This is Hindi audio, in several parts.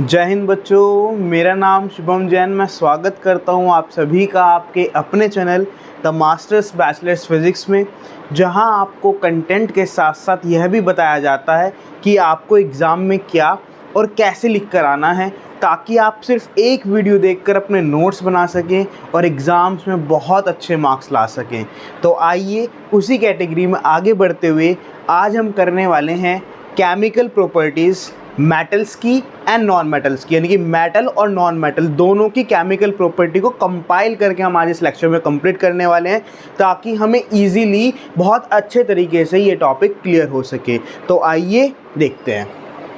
जय हिंद बच्चों, मेरा नाम शुभम जैन। मैं स्वागत करता हूं आप सभी का आपके अपने channel the masters bachelors physics में, जहां आपको कंटेंट के साथ साथ यह भी बताया जाता है कि आपको एग्ज़ाम में क्या और कैसे लिख कर आना है, ताकि आप सिर्फ एक वीडियो देखकर अपने नोट्स बना सकें और एग्ज़ाम्स में बहुत अच्छे मार्क्स ला सकें। तो आइए उसी कैटेगरी में आगे बढ़ते हुए आज हम करने वाले हैं केमिकल प्रॉपर्टीज़ मेटल्स की एंड नॉन मेटल्स की, यानी कि मेटल और नॉन मेटल दोनों की केमिकल प्रॉपर्टी को कंपाइल करके हम आज इस लेक्चर में कंप्लीट करने वाले हैं, ताकि हमें इजीली बहुत अच्छे तरीके से ये टॉपिक क्लियर हो सके। तो आइए देखते हैं।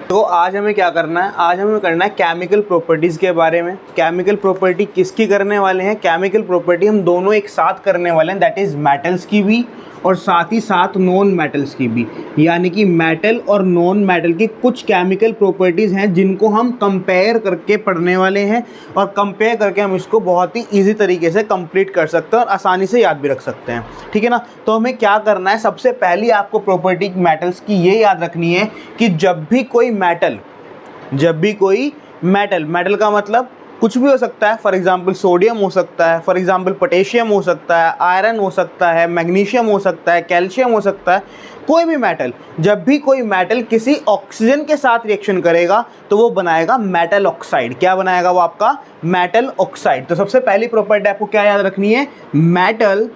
तो आज हमें क्या करना है, आज हमें करना है केमिकल प्रॉपर्टीज़ के बारे में। केमिकल प्रॉपर्टी किसकी करने वाले हैं? केमिकल प्रॉपर्टी हम दोनों एक साथ करने वाले हैं, दैट इज़ मेटल्स की भी और साथ ही साथ नॉन मेटल्स की भी। यानी कि मेटल और नॉन मेटल की कुछ केमिकल प्रॉपर्टीज़ हैं जिनको हम कंपेयर करके पढ़ने वाले हैं, और कंपेयर करके हम इसको बहुत ही ईजी तरीके से कंप्लीट कर सकते हैं और आसानी से याद भी रख सकते हैं। ठीक है ना? तो हमें क्या करना है, सबसे पहली आपको प्रॉपर्टी मेटल्स की ये याद रखनी है कि जब भी कोई मेटल का मतलब कुछ भी हो सकता है। फॉर एग्जांपल सोडियम हो सकता है, फॉर एग्जांपल पोटेशियम हो सकता है, आयरन हो सकता है, मैग्नीशियम हो सकता है, कैल्शियम हो सकता है, कोई भी मेटल। जब भी कोई मेटल किसी ऑक्सीजन के साथ रिएक्शन करेगा तो वो बनाएगा मेटल ऑक्साइड। क्या बनाएगा वो? आपका मेटल ऑक्साइड। तो सबसे पहली प्रॉपर्टी आपको क्या याद रखनी है? Metal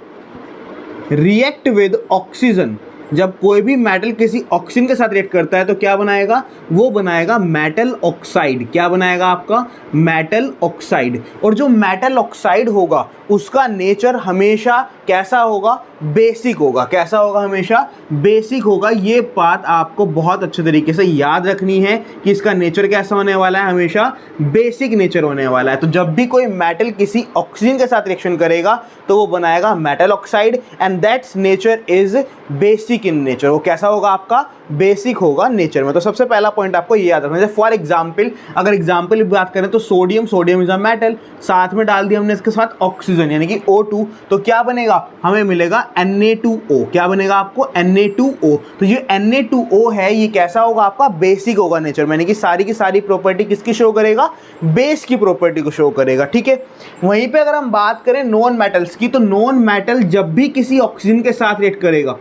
react with oxygen. जब कोई भी मेटल किसी ऑक्सीजन के साथ रिएक्ट करता है तो क्या बनाएगा? वो बनाएगा मेटल ऑक्साइड। क्या बनाएगा? आपका मेटल ऑक्साइड। और जो मेटल ऑक्साइड होगा उसका नेचर हमेशा कैसा होगा? बेसिक होगा। कैसा होगा? हमेशा बेसिक होगा। ये बात आपको बहुत अच्छे तरीके से याद रखनी है कि इसका नेचर कैसा होने वाला है? हमेशा बेसिक नेचर होने वाला है। तो जब भी कोई मेटल किसी ऑक्सीजन के साथ रिएक्शन करेगा तो वो बनाएगा metal oxide, and that's nature is basic in nature. वो कैसा होगा? आपका बेसिक होगा नेचर में। तो सबसे पहला पॉइंट आपको ये याद रखना है। फॉर एग्जाम्पल, अगर एग्जाम्पल की बात करें तो सोडियम इज अ मेटल, साथ में डाल दिया हमने इसके साथ ऑक्सीजन यानी कि O2, तो क्या बनेगा? हमें मिलेगा Na2O। क्या बनेगा आपको? Na2O। तो ये Na2O है, ये कैसा होगा? आपका बेसिक होगा नेचर में, यानी कि सारी की सारी प्रॉपर्टी किसकी शो करेगा? बेस की प्रॉपर्टी को शो करेगा। ठीक है। वहीं पे अगर हम बात करें नॉन मेटल्स की, तो नॉन मेटल जब भी किसी ऑक्सीजन के साथ रिएक्ट करेगा,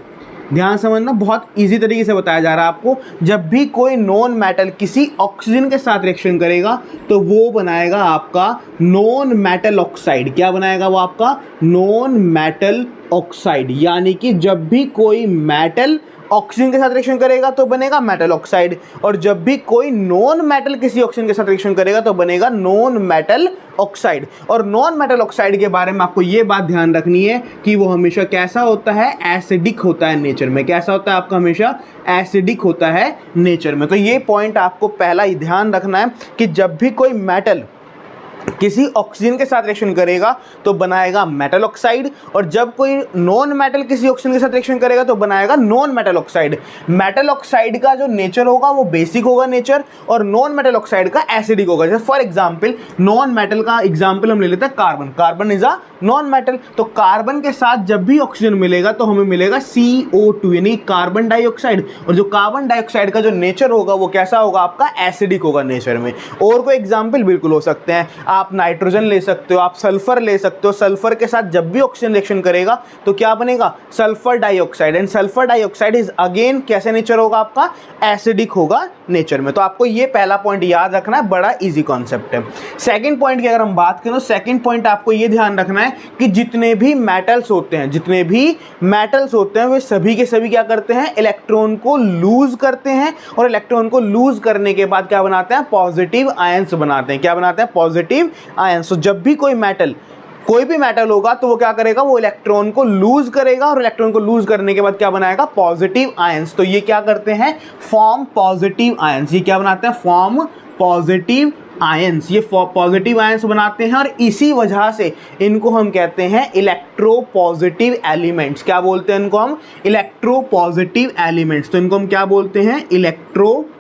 ध्यान समझना, बहुत इजी तरीके से बताया जा रहा है आपको। जब भी कोई नॉन मेटल किसी ऑक्सीजन के साथ रिएक्शन करेगा तो वो बनाएगा आपका नॉन मेटल ऑक्साइड। क्या बनाएगा वो? आपका नॉन मेटल ऑक्साइड। यानी कि जब भी कोई मेटल ऑक्सीजन के साथ रिएक्शन करेगा तो बनेगा मेटल ऑक्साइड, और जब भी कोई नॉन मेटल किसी ऑक्सीजन के साथ रिएक्शन करेगा तो बनेगा नॉन मेटल ऑक्साइड। और नॉन मेटल ऑक्साइड के बारे में आपको ये बात ध्यान रखनी है कि वो हमेशा कैसा होता है? एसिडिक होता है नेचर में। कैसा होता है? आपका हमेशा एसिडिक होता है नेचर में। तो ये पॉइंट आपको पहला ही ध्यान रखना है कि जब भी कोई मेटल किसी ऑक्सीजन के साथ रिएक्शन करेगा तो बनाएगा मेटल ऑक्साइड, और जब कोई नॉन मेटल किसी ऑक्सीजन के साथ रिएक्शन करेगा तो बनाएगा non metal oxide. Metal oxide का जो नेचर होगा वो बेसिक होगा नेचर, और नॉन मेटल ऑक्साइड का एसिडिक होगा। जैसे फॉर एग्जांपल, नॉन मेटल का एग्जांपल हम ले लेते हैं carbon. Carbon is a non metal, तो कार्बन के साथ जब भी ऑक्सीजन मिलेगा तो हमें मिलेगा CO2 यानी कार्बन डाइऑक्साइड। और जो कार्बन डाइऑक्साइड का जो नेचर होगा वो कैसा होगा? आपका एसिडिक होगा नेचर में। और कोई एग्जांपल बिल्कुल हो सकते हैं, आप नाइट्रोजन ले सकते हो, आप सल्फर ले सकते हो। सल्फर के साथ जब भी ऑक्सीजन रिएक्शन करेगा तो क्या बनेगा? Sulphur dioxide. And sulphur dioxide is again कैसे नेचर होगा? आपका एसिडिक होगा नेचर में। तो आपको ये पहला पॉइंट याद रखना है, बड़ा इजी कॉन्सेप्ट है। सेकंड पॉइंट की अगर हम बात करें तो सेकंड पॉइंट आपको ये ध्यान रखना है कि जितने भी मेटल्स होते हैं वे सभी के सभी क्या करते हैं? इलेक्ट्रॉन को लूज करते हैं, और इलेक्ट्रॉन को लूज करने के बाद क्या बनाते हैं? पॉजिटिव आयंस बनाते हैं। क्या बनाते हैं? Positive ions. तो जब भी कोई भी मेटल होगा तो वो क्या करेगा? वो इलेक्ट्रॉन को लूज करेगा, और इलेक्ट्रॉन को लूज करने के बाद क्या बनाएगा? Positive ions. तो ये क्या करते हैं? Form positive ions. ये क्या बनाते हैं? Form positive ions. ये पॉजिटिव आयंस बनाते हैं, और इसी वजह से इनको हम कहते हैं इलेक्ट्रोपॉजिटिव एलिमेंट्स। क्या बोलते हैं इनको हम? Electropositive elements. तो इनको हम क्या बोलते हैं? Electropositive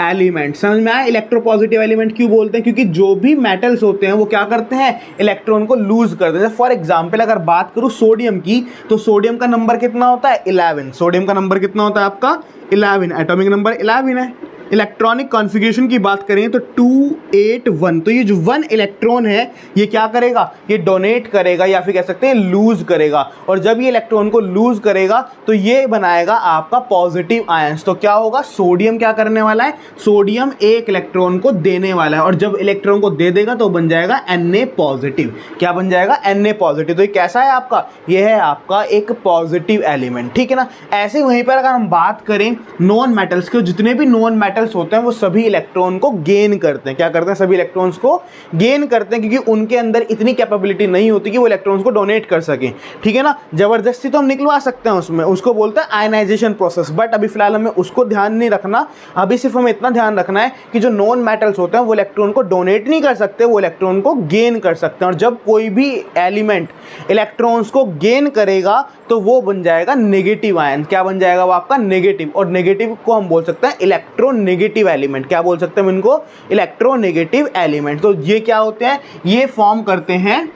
element. समझ में आया? इलेक्ट्रोपॉजिटिव एलिमेंट क्यों बोलते हैं? क्योंकि जो भी मेटल्स होते हैं वो क्या करते हैं? इलेक्ट्रॉन को लूज करते हैं। फॉर एग्जांपल अगर बात करूं सोडियम की, तो सोडियम का नंबर कितना होता है? 11। सोडियम का नंबर कितना होता है आपका? 11। एटॉमिक नंबर 11 है। इलेक्ट्रॉनिक कॉन्फ़िगरेशन की बात करें तो 281, तो ये जो 1 इलेक्ट्रॉन है ये क्या करेगा, ये डोनेट करेगा या फिर कह सकते हैं लूज करेगा, और जब ये इलेक्ट्रॉन को लूज करेगा तो ये बनाएगा आपका पॉजिटिव आयंस। तो क्या होगा, सोडियम क्या करने वाला है, सोडियम एक इलेक्ट्रॉन को देने वाला है, और जब इलेक्ट्रॉन को दे देगा तो बन जाएगा Na पॉजिटिव। क्या बन जाएगा, Na पॉजिटिव। तो ये कैसा है आपका, ये है आपका एक पॉजिटिव एलिमेंट, ठीक है ना। ऐसे वहीं पर अगर हम बात करें नॉन मेटल्स के, जितने भी नॉन मेटल्स होते हैं वो सभी इलेक्ट्रॉन को गेन करते हैं। क्या करते हैं, सभी इलेक्ट्रॉन्स को गेन करते हैं, क्योंकि उनके अंदर इतनी कैपेबिलिटी नहीं होती कि वो इलेक्ट्रॉन्स को डोनेट कर सकें, ठीक है ना। जबरदस्ती तो हम निकलवा सकते हैं उसमें, उसको बोलते हैं आयनाइजेशन प्रोसेस, बट अभी फिलहाल हमें उसको ध्यान नहीं रखना। अभी सिर्फ हमें इतना ध्यान रखना है कि जो नॉन मेटल्स होते हैं वो इलेक्ट्रॉन को डोनेट नहीं कर सकते, वो इलेक्ट्रॉन को गेन कर सकते हैं। और जब कोई भी एलिमेंट इलेक्ट्रॉन्स को गेन करेगा तो वो बन जाएगा नेगेटिव आयन। क्या बन जाएगा, वो आपका नेगेटिव, और नेगेटिव को हम बोल सकते हैं इलेक्ट्रोनेगेटिव एलिमेंट। क्या बोल सकते हैं हम इनको, इलेक्ट्रोनेगेटिव एलिमेंट। तो ये क्या होते हैं, ये फॉर्म करते हैं,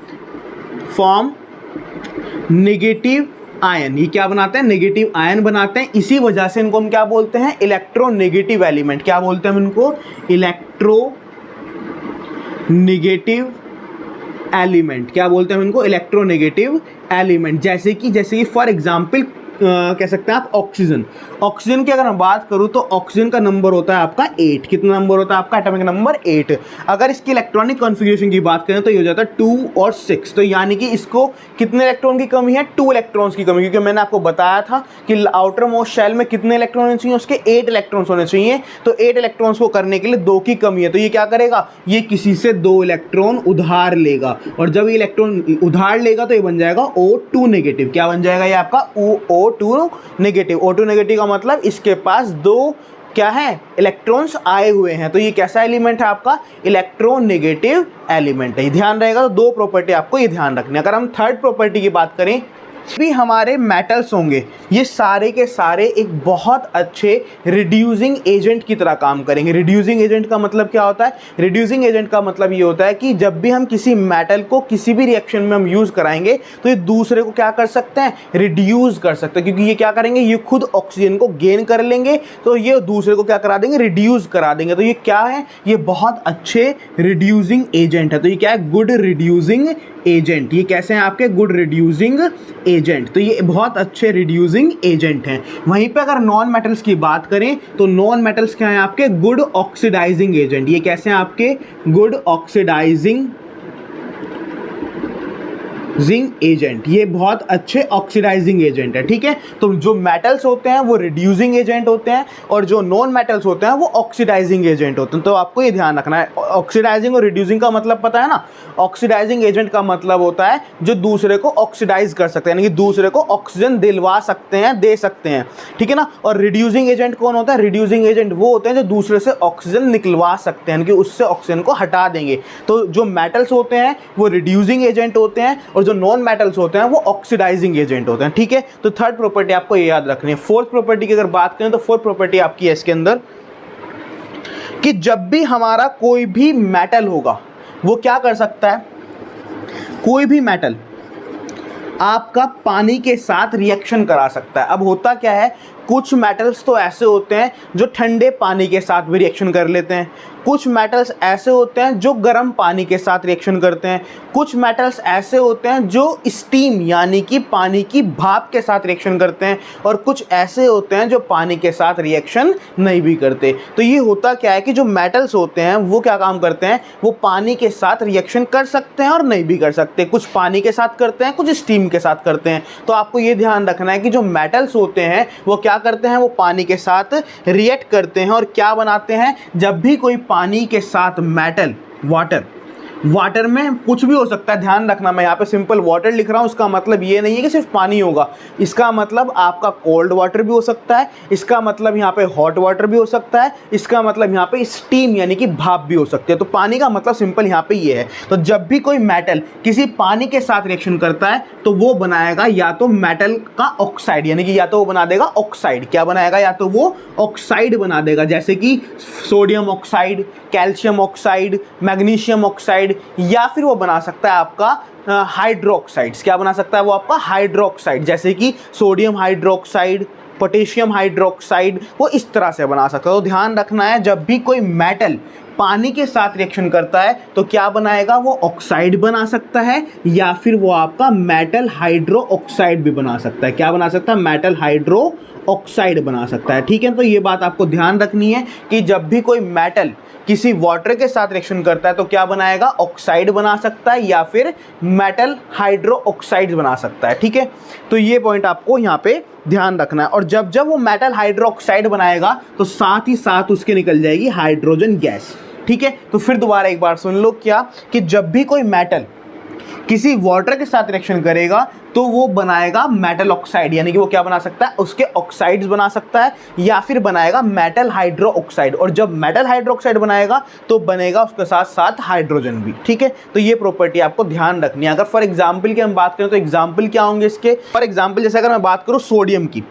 फॉर्म नेगेटिव आयन। ये क्या बनाते हैं, नेगेटिव आयन बनाते हैं। इसी वजह से इनको हम क्या बोलते हैं, इलेक्ट्रोनेगेटिव एलिमेंट। क्या बोलते हैं हम इनको, इलेक्ट्रोनेगेटिव एलिमेंट। क्या बोलते हैं हम इनको, इलेक्ट्रोनेगेटिव एलिमेंट। जैसे कि फॉर एग्जांपल कह सकते हैं आप ऑक्सीजन। ऑक्सीजन की अगर मैं बात करूं तो ऑक्सीजन का नंबर होता है आपका 8। कितना नंबर होता है आपका, एटॉमिक नंबर 8। अगर इसकी इलेक्ट्रॉनिक कॉन्फ़िगरेशन की बात करें तो ये हो जाता है 2 और 6। तो यानी कि इसको कितने इलेक्ट्रॉन की कमी है, 2 इलेक्ट्रॉन्स की कमी, क्योंकि मैंने आपको बताया था कि आउटर मोस्ट शेल में कितने इलेक्ट्रॉन होने चाहिए, उसके 8 इलेक्ट्रॉन्स होने चाहिए। तो 8 इलेक्ट्रॉन्स को करने के लिए 2 की कमी है, तो ये क्या करेगा, ये किसी से 2 इलेक्ट्रॉन उधार लेगा, और जब ये इलेक्ट्रॉन उधार लेगा तो ये बन जाएगा O2 नेगेटिव। क्या बन जाएगा, ये आपका O2 नेगेटिव। O2 नेगेटिव का मतलब इसके पास 2 क्या है, इलेक्ट्रॉन्स आए हुए हैं। तो ये कैसा एलिमेंट है आपका, इलेक्ट्रोनेगेटिव एलिमेंट है। ध्यान रहेगा, तो 2 प्रॉपर्टी आपको ये ध्यान रखनी है। अगर हम थर्ड प्रॉपर्टी की बात करें, भी हमारे मेटल्स होंगे ये सारे के सारे एक बहुत अच्छे रिड्यूसिंग एजेंट की तरह काम करेंगे। रिड्यूसिंग एजेंट का मतलब क्या होता है, रिड्यूसिंग एजेंट का मतलब ये होता है कि जब भी हम किसी मेटल को किसी भी रिएक्शन में हम यूज़ कराएंगे तो ये दूसरे को क्या कर सकते हैं, रिड्यूस कर सकते हैं, क्योंकि ये क्या करेंगे, ये खुद ऑक्सीजन को गेन कर लेंगे तो ये दूसरे को क्या करा देंगे, रिड्यूस करा देंगे। तो ये क्या है, ये बहुत अच्छे रिड्यूसिंग एजेंट है। तो ये क्या है, गुड रिड्यूसिंग एजेंट। ये कैसे हैं आपके, गुड रिड्यूसिंग एजेंट। तो ये बहुत अच्छे रिड्यूसिंग एजेंट हैं। वहीं पे अगर नॉन मेटल्स की बात करें तो नॉन मेटल्स क्या हैं आपके, गुड ऑक्सीडाइजिंग एजेंट। ये कैसे हैं आपके, गुड ऑक्सीडाइजिंग एजेंट। ये बहुत अच्छे ऑक्सीडाइजिंग एजेंट है, ठीक है। तो जो मेटल्स होते हैं वो रिड्यूसिंग एजेंट होते हैं, और जो नॉन मेटल्स होते हैं वो ऑक्सीडाइजिंग एजेंट होते हैं। तो आपको ये ध्यान रखना है, ऑक्सीडाइजिंग और रिड्यूसिंग का मतलब पता है ना। ऑक्सीडाइजिंग एजेंट का मतलब होता है जो दूसरे को ऑक्सीडाइज कर सकते हैं, यानी कि दूसरे को ऑक्सीजन दिलवा सकते हैं, दे सकते हैं, ठीक है ना। और रिड्यूसिंग एजेंट कौन होता है, रिड्यूसिंग एजेंट वो होते हैं जो दूसरे से ऑक्सीजन निकलवा सकते हैं, यानी कि उससे ऑक्सीजन को हटा देंगे। तो जो मेटल्स होते हैं वो रिड्यूसिंग एजेंट होते हैं, और जो नॉन मेटल्स होते हैं वो ऑक्सीडाइजिंग एजेंट होते हैं, ठीक है। तो थर्ड प्रॉपर्टी आपको ये याद रखनी है। फोर्थ प्रॉपर्टी की अगर बात करें तो फोर्थ प्रॉपर्टी आपकी है इसके अंदर कि जब भी हमारा कोई भी मेटल होगा वो क्या कर सकता है, कोई भी मेटल आपका पानी के साथ रिएक्शन करा सकता है। अब होता क्या है, कुछ मेटल्स तो ऐसे होते हैं जो ठंडे पानी के साथ भी रिएक्शन कर लेते हैं, कुछ मेटल्स ऐसे होते हैं जो गर्म पानी के साथ रिएक्शन करते हैं, कुछ मेटल्स ऐसे होते हैं जो स्टीम यानी कि पानी की भाप के साथ रिएक्शन करते हैं, और कुछ ऐसे होते हैं जो पानी के साथ रिएक्शन नहीं भी करते। तो ये होता क्या है कि जो मेटल्स होते हैं वो क्या काम करते हैं, वो पानी के साथ रिएक्शन कर सकते हैं और नहीं भी कर सकते। कुछ पानी के साथ करते हैं, कुछ स्टीम के साथ करते हैं। तो आपको ये ध्यान रखना है कि जो मेटल्स होते हैं वो क्या करते हैं, वो पानी के साथ रिएक्ट करते हैं और क्या बनाते हैं, जब भी कोई पानी के साथ मेटल, वाटर में कुछ भी हो सकता है, ध्यान रखना मैं यहाँ पे सिंपल वाटर लिख रहा हूँ, इसका मतलब ये नहीं है कि सिर्फ पानी होगा, इसका मतलब आपका कोल्ड वाटर भी हो सकता है, इसका मतलब यहाँ पे हॉट वाटर भी हो सकता है, इसका मतलब यहाँ पे स्टीम यानी कि भाप भी हो सकती है। तो पानी का मतलब सिंपल यहाँ पे ये है। तो जब भी कोई मेटल किसी पानी के साथ रिएक्शन करता है तो वो बनाएगा या तो मेटल का ऑक्साइड, यानी कि या तो वो बना देगा ऑक्साइड, क्या बनाएगा, या तो वो ऑक्साइड बना देगा, जैसे कि sodium oxide, calcium oxide, magnesium oxide, या फिर वो बना सकता है आपका हाइड्रोक्साइड्स। क्या बना सकता है वो आपका, हाइड्रोक्साइड, जैसे कि सोडियम हाइड्रोक्साइड, पोटेशियम हाइड्रोक्साइड, वो इस तरह से बना सकता है। तो ध्यान रखना है, जब भी कोई मेटल पानी के साथ रिएक्शन करता है तो क्या बनाएगा, वो ऑक्साइड बना सकता है या फिर वो आपका मेटल हाइड्रो ऑक्साइड भी बना सकता है। क्या बना सकता है, मेटल हाइड्रो ऑक्साइड बना सकता है। ठीक है, तो ये बात आपको ध्यान रखनी है कि जब भी कोई मेटल किसी वाटर के साथ रिएक्शन करता है तो क्या बनाएगा, ऑक्साइड बना सकता है या फिर मेटल हाइड्रो ऑक्साइड बना सकता है। ठीक है, तो ये पॉइंट आपको यहाँ पे ध्यान रखना है। और जब जब वो मेटल हाइड्रो ऑक्साइड बनाएगा तो साथ ही साथ उसके निकल जाएगी हाइड्रोजन गैस। ठीक है, तो फिर दोबारा एक बार सुन लो, क्या कि जब भी कोई मेटल किसी वाटर के साथ रिएक्शन करेगा तो वो बनाएगा मेटल ऑक्साइड, यानी कि वो क्या बना सकता है, उसके ऑक्साइड्स बना सकता है या फिर बनाएगा मेटल हाइड्रो ऑक्साइड। और जब मेटल हाइड्रो ऑक्साइड बनाएगा तो बनेगा उसके साथ साथ हाइड्रोजन भी। ठीक है, तो ये प्रॉपर्टी आपको ध्यान रखनी है। अगर फॉर एग्जाम्पल की हम बात करें तो एग्जाम्पल क्या होंगे इसके, फॉर एग्जाम्पल जैसे अगर मैं बात करूँ सोडियम की,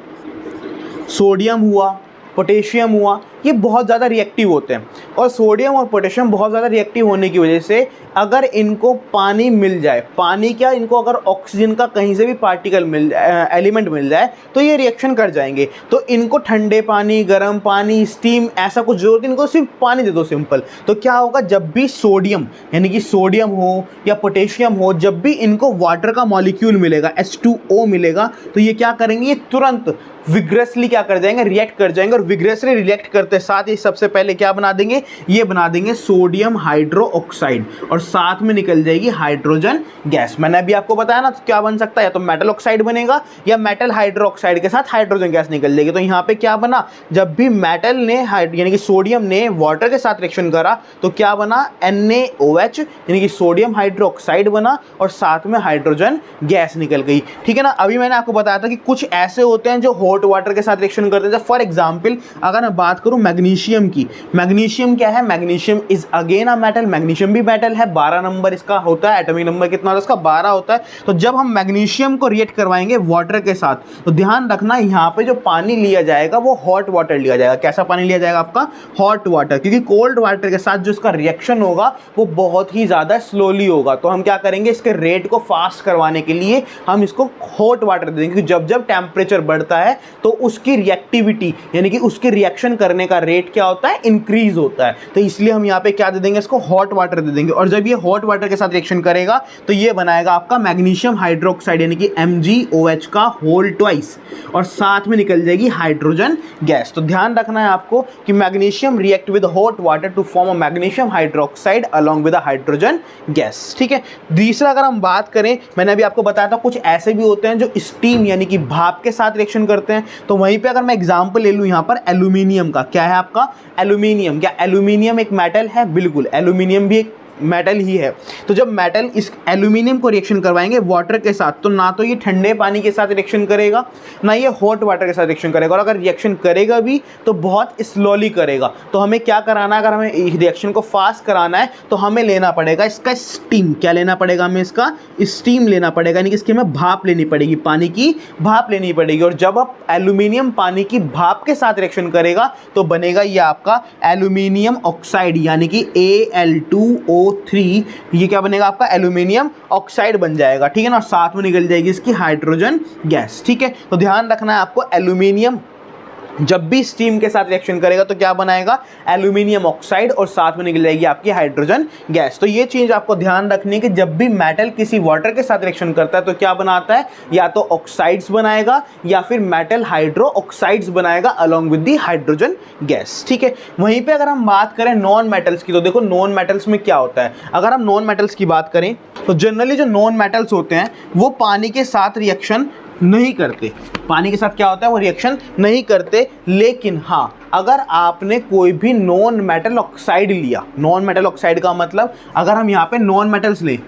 सोडियम हुआ, पोटेशियम हुआ, ये बहुत ज़्यादा रिएक्टिव होते हैं। और सोडियम और पोटेशियम बहुत ज़्यादा रिएक्टिव होने की वजह से अगर इनको पानी मिल जाए, पानी क्या, इनको अगर ऑक्सीजन का कहीं से भी पार्टिकल एलिमेंट मिल जाए तो ये रिएक्शन कर जाएंगे। तो इनको ठंडे पानी, गर्म पानी, स्टीम, ऐसा कुछ जरूरत, इनको सिर्फ पानी दे दो सिंपल। तो क्या होगा, जब भी सोडियम यानी कि सोडियम हो या पोटेशियम हो, जब भी इनको वाटर का मॉलिक्यूल मिलेगा, H2O मिलेगा, तो ये क्या करेंगे, ये तुरंत विग्रेसली क्या कर जाएंगे, रिएक्ट कर जाएंगे। और विग्रेसली रिएक्ट करते साथ ही सबसे पहले क्या बना देंगे, ये बना देंगे सोडियम हाइड्रो ऑक्साइड और साथ में निकल जाएगी हाइड्रोजन गैस। मैंने अभी आपको बताया ना, तो क्या बन सकता है, या तो मेटल ऑक्साइड बनेगा या मेटल हाइड्रो ऑक्साइड के साथ हाइड्रोजन गैस निकल जाएगी। तो यहाँ पे क्या बना, जब भी मेटल ने यानी कि सोडियम ने वाटर के साथ रिएक्शन करा तो क्या बना, NaOH यानी कि सोडियम हाइड्रो ऑक्साइड बना और साथ में हाइड्रोजन गैस निकल गई। ठीक है ना। अभी मैंने आपको बताया था कि कुछ ऐसे होते हैं जो हॉट वाटर के साथ रिएक्शन करते हैं। फॉर एग्जाम्पल अगर मैं बात करूं मैग्नीशियम की, मैग्नीशियम क्या है, magnesium is again a metal, magnesium भी मेटल है, 12 नंबर इसका होता है, एटॉमिक नंबर कितना होता है इसका, 12 होता है। तो जब हम मैग्नीशियम को रिएक्ट करवाएंगे वाटर के साथ तो ध्यान रखना यहाँ पे जो पानी लिया जाएगा वो हॉट वाटर लिया जाएगा। कैसा पानी लिया जाएगा, आपका हॉट वाटर, क्योंकि कोल्ड वाटर के साथ जो इसका रिएक्शन होगा वो बहुत ही ज्यादा स्लोली होगा। तो हम क्या करेंगे, इसके रेट को फास्ट करवाने के लिए हम इसको हॉट वाटर दे देंगे। जब जब टेम्परेचर बढ़ता है तो उसकी रिएक्टिविटी यानी कि उसके रिएक्शन करने का रेट क्या होता है, इंक्रीज होता है। तो इसलिए हम यहाँ पे क्या दे देंगे, इसको हॉट वाटर दे देंगे। और जब ये हॉट वाटर के साथ रिएक्शन करेगा तो ये बनाएगा आपका मैग्नीशियम हाइड्रोक्साइड यानी कि MgOH का होल ट्वाइस और साथ में निकल जाएगी हाइड्रोजन गैस। तो ध्यान रखना है आपको कि magnesium react with hot water to form a magnesium hydroxide along with a hydrogen gas. ठीक है। दूसरा अगर हम बात करें, मैंने अभी आपको बताया था कुछ ऐसे भी होते हैं जो स्टीम यानी कि भाप के साथ रिएक्शन करते हैं। तो वहीं पे अगर मैं एग्जांपल ले लूं यहाँ पर एल्यूमिनियम का, क्या है आपका एल्यूमिनियम, क्या एल्यूमिनियम एक मेटल है, बिल्कुल एल्यूमिनियम भी एक मेटल ही है। तो जब मेटल इस एल्यूमिनियम को रिएक्शन करवाएंगे वाटर के साथ तो ना तो ये ठंडे पानी के साथ रिएक्शन करेगा ना ये हॉट वाटर के साथ रिएक्शन करेगा, और अगर रिएक्शन करेगा भी तो बहुत स्लोली करेगा। तो हमें क्या कराना है, अगर हमें रिएक्शन को फास्ट कराना है तो हमें लेना पड़ेगा इसका स्टीम। क्या लेना पड़ेगा, हमें इसका स्टीम लेना पड़ेगा, यानी कि इसकी हमें भाप लेनी पड़ेगी, पानी की भाप लेनी पड़ेगी। और जब आप एल्यूमिनियम पानी की भाप के साथ रिएक्शन करेगा तो बनेगा ये आपका एल्यूमिनियम ऑक्साइड यानी कि Al2O3। ये क्या बनेगा, आपका एल्यूमिनियम ऑक्साइड बन जाएगा। ठीक है ना। साथ में निकल जाएगी इसकी हाइड्रोजन गैस। ठीक है। तो ध्यान रखना है आपको, एल्यूमिनियम जब भी स्टीम के साथ रिएक्शन करेगा तो क्या बनाएगा, एल्यूमिनियम ऑक्साइड और साथ में निकल जाएगी आपकी हाइड्रोजन गैस। तो ये चीज आपको ध्यान रखनी है कि जब भी मेटल किसी वाटर के साथ रिएक्शन करता है तो क्या बनाता है, या तो ऑक्साइड्स बनाएगा या फिर मेटल हाइड्रो ऑक्साइड्स बनाएगा along with the hydrogen gas. ठीक है। वहीं पे अगर हम बात करें नॉन मेटल्स की, तो देखो नॉन मेटल्स में क्या होता है। अगर हम नॉन मेटल्स की बात करें तो जनरली जो नॉन मेटल्स होते हैं वो पानी के साथ रिएक्शन नहीं करते। पानी के साथ क्या होता है, वो रिएक्शन नहीं करते। लेकिन हाँ, अगर आपने कोई भी नॉन मेटल ऑक्साइड लिया, नॉन मेटल ऑक्साइड का मतलब अगर हम यहाँ पे नॉन मेटल्स लें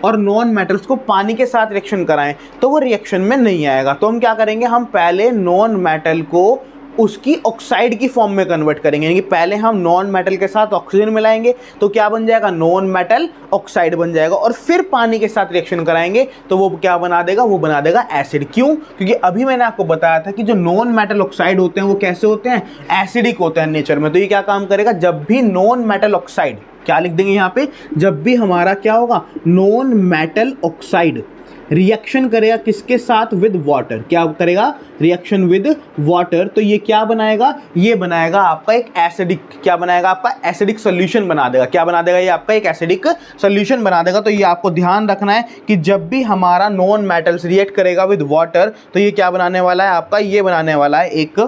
और नॉन मेटल्स को पानी के साथ रिएक्शन कराएं तो वो रिएक्शन में नहीं आएगा। तो हम क्या करेंगे, हम पहले नॉन मेटल को उसकी ऑक्साइड की फॉर्म में कन्वर्ट करेंगे, यानी कि पहले हम नॉन मेटल के साथ ऑक्सीजन मिलाएंगे तो क्या बन जाएगा, नॉन मेटल ऑक्साइड बन जाएगा। और फिर पानी के साथ रिएक्शन कराएंगे तो वो क्या बना देगा, वो बना देगा एसिड। क्यों, क्योंकि अभी मैंने आपको बताया था कि जो नॉन मेटल ऑक्साइड होते हैं वो कैसे होते हैं, एसिडिक होते हैं नेचर में। तो ये क्या काम करेगा, जब भी नॉन मेटल ऑक्साइड, क्या लिख देंगे यहाँ पे, जब भी हमारा क्या होगा, नॉन मेटल ऑक्साइड रिएक्शन करेगा किसके साथ, विद वाटर। क्या करेगा, रिएक्शन विद वाटर। तो ये क्या बनाएगा, ये बनाएगा आपका एक एसिडिक, क्या बनाएगा आपका एसिडिक सॉल्यूशन बना देगा। क्या बना देगा, ये आपका एक एसिडिक सॉल्यूशन बना देगा। तो ये आपको ध्यान रखना है कि जब भी हमारा नॉन मेटल्स रिएक्ट करेगा विद वाटर तो ये क्या बनाने वाला है आपका, ये बनाने वाला है एक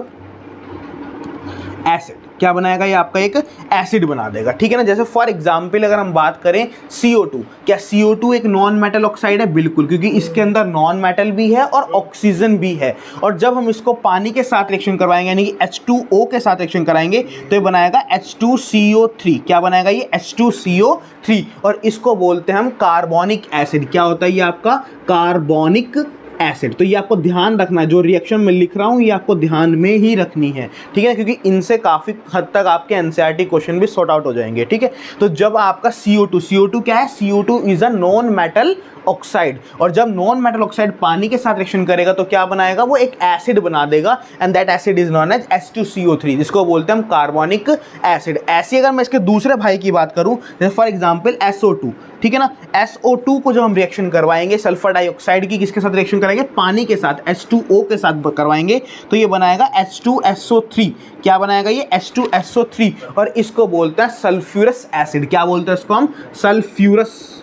एसिड। क्या बनाएगा, ये आपका एक एसिड बना देगा, ठीक है ना। जैसे फॉर एग्जांपल अगर हम बात करें CO2, क्या CO2 एक नॉन मेटल ऑक्साइड है, बिल्कुल, क्योंकि इसके अंदर नॉन मेटल भी है और ऑक्सीजन भी है। और जब हम इसको पानी के साथ रिएक्शन करवाएंगे यानी कि H2O के साथ रिएक्शन कराएंगे तो ये बनाएगा H2CO3। क्या बनाएगा, ये H2CO3। और इसको बोलते हैं हम कार्बोनिक एसिड। क्या होता है ये आपका कार्बोनिक एसिड। तो ये आपको ध्यान रखना है, जो रिएक्शन मैं लिख रहा हूँ ये आपको ध्यान में ही रखनी है, ठीक है, क्योंकि इनसे काफ़ी हद तक आपके एनसीईआरटी क्वेश्चन भी सॉर्ट आउट हो जाएंगे, ठीक है। तो जब आपका CO2 क्या है, CO2 is a non metal oxide. और जब नॉन मेटल ऑक्साइड पानी के साथ रिएक्शन करेगा तो क्या बनाएगा, वो एक एसिड बना देगा and that acid is known as H2CO3, जिसको बोलते हैं हम कार्बोनिक एसिड। ऐसी अगर मैं इसके दूसरे भाई की बात करूं जैसे फॉर एग्जांपल SO2, ठीक है ना। SO2 को जब हम रिएक्शन करवाएंगे सल्फर डाइऑक्साइड की किसके साथ रिएक्शन कराएंगे, पानी के साथ H2O के साथ करवाएंगे तो ये बनाएगा H2SO3। क्या बनाएगा, ये H2SO3। और इसको बोलते हैं सल्फ्यूरस एसिड। क्या बोलते हैं इसको हम, सल्फ्यूरस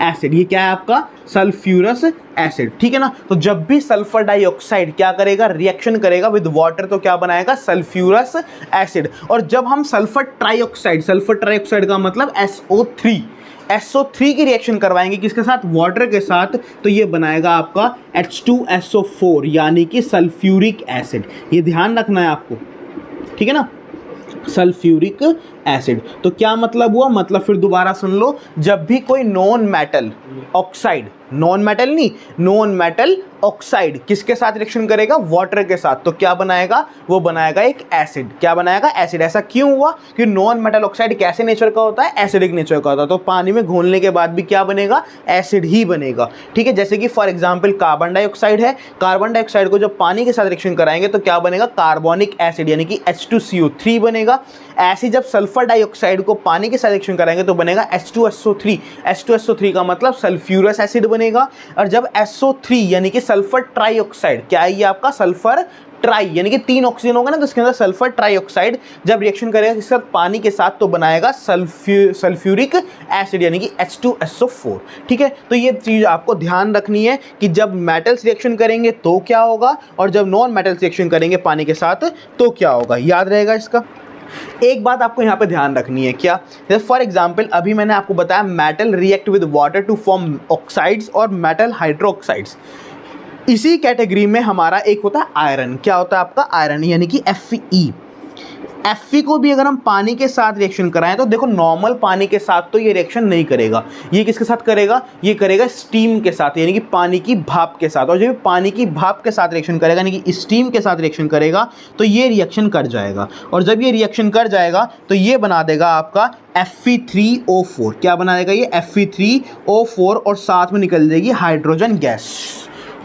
एसिड। ये क्या है आपका, सल्फ्यूरस एसिड, ठीक है ना। तो जब भी सल्फर डाइऑक्साइड क्या करेगा, रिएक्शन करेगा विद वाटर तो क्या बनाएगा, सल्फ्यूरस एसिड। और जब हम सल्फर ट्राइऑक्साइड का मतलब SO3 की रिएक्शन करवाएंगे किसके साथ, वाटर के साथ, तो ये बनाएगा आपका H2SO4 यानी कि सल्फ्यूरिक एसिड। ये ध्यान रखना है आपको, ठीक है ना, सल्फ्यूरिक एसिड। तो क्या मतलब हुआ, मतलब फिर दोबारा सुन लो, जब भी कोई non metal oxide, non metal oxide किसके साथ रिएक्शन करेगा, वाटर के साथ, तो क्या बनाएगा, वो बनाएगा एक एसिड। क्या बनाएगा, एसिड। ऐसा क्यों हुआ कि नॉन मेटल ऑक्साइड कैसे नेचर का होता है, एसिडिक नेचर का होता है। तो पानी में घोलने के बाद भी क्या बनेगा, एसिड ही बनेगा, ठीक है। जैसे कि फॉर एग्जांपल कार्बन डाइऑक्साइड है, कार्बन डाइऑक्साइड को जब पानी के साथ रिएक्शन कराएंगे तो क्या बनेगा, कार्बोनिक एसिड यानी कि H2CO3 बनेगा। ऐसे जब सल्फर डाइऑक्साइड को पानी के साथ रिएक्शन कराएंगे तो बनेगा H2SO3 का मतलब सल्फ्यूरस एसिड बनेगा। और जब SO3 यानी कि सल्फर ट्राइऑक्साइड, क्या है ये आपका, सल्फर ट्राई यानी कि 3 ऑक्सीजन होगा ना, तो इसके अंदर सल्फर ट्राइऑक्साइड जब रिएक्शन करेगा इसके साथ पानी के साथ तो बनाएगा सल्फ्यूरिक एसिड यानी कि H2SO4, ठीक है। तो ये चीज़ आपको ध्यान रखनी है कि जब मेटल्स रिएक्शन करेंगे तो क्या होगा और जब नॉन मेटल्स रिएक्शन करेंगे पानी के साथ तो क्या होगा, याद रहेगा इसका। एक बात आपको यहाँ पे ध्यान रखनी है, क्या, जैसे फॉर एग्जांपल अभी मैंने आपको बताया metal react with water to form oxides और मेटल हाइड्रोक्साइड्स। इसी कैटेगरी में हमारा एक होता है आयरन। क्या होता है आपका, आयरन यानी कि Fe को भी अगर हम पानी के साथ रिएक्शन कराएं तो देखो नॉर्मल पानी के साथ तो ये रिएक्शन नहीं करेगा, ये किसके साथ करेगा, ये करेगा स्टीम के साथ यानी कि पानी की भाप के साथ। और जब पानी की भाप के साथ रिएक्शन करेगा यानी कि स्टीम के साथ रिएक्शन करेगा तो ये रिएक्शन कर जाएगा। और जब ये रिएक्शन कर जाएगा तो ये बना देगा आपका Fe3O4। क्या बना देगा ये, Fe3O4 और साथ में निकल जाएगी हाइड्रोजन गैस।